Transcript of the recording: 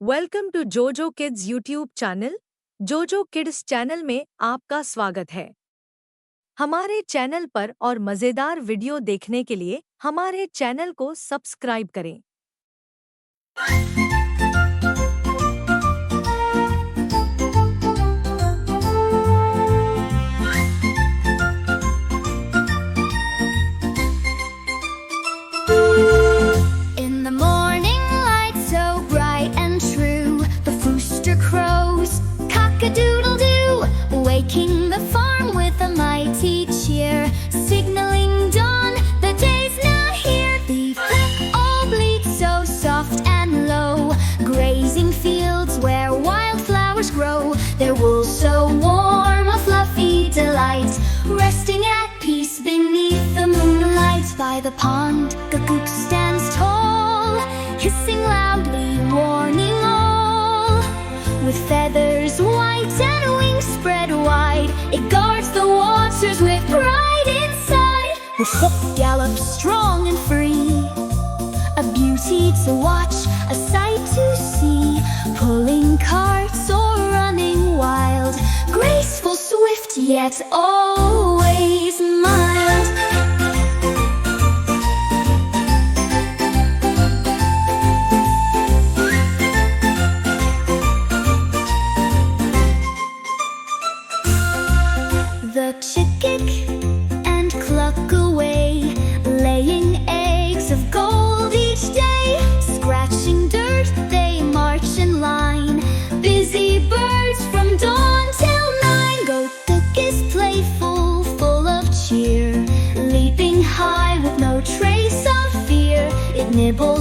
Welcome to जोजो kids YouTube channel. जोजो kids channel में आपका स्वागत है। हमारे चैनल पर और मज़ेदार वीडियो देखने के लिए हमारे चैनल को सब्सक्राइब करें। In the morning light so bright and true, the rooster crows cock-a-doodle-doo, waking the farm with a mighty cheer, signaling dawn, the day's now here. The flock all bleat so soft and low, grazing fields where wildflowers grow, their wool so warm, a fluffy delight, resting at peace beneath the moonlight. By the pond, Gagook stands tall, hissing loudly, warning all. With feathers white and wings spread wide, it guards the waters with pride inside. With hip gallops strong and free, a beauty to watch, a sight to see, pulling carts or running wild, graceful, swift, yet always mild. The chick and cluck away, laying eggs of gold each day. Scratching dirt, they march in line, busy birds from dawn till 9. Goat is playful, full of cheer, leaping high with no trace of fear. It nibbles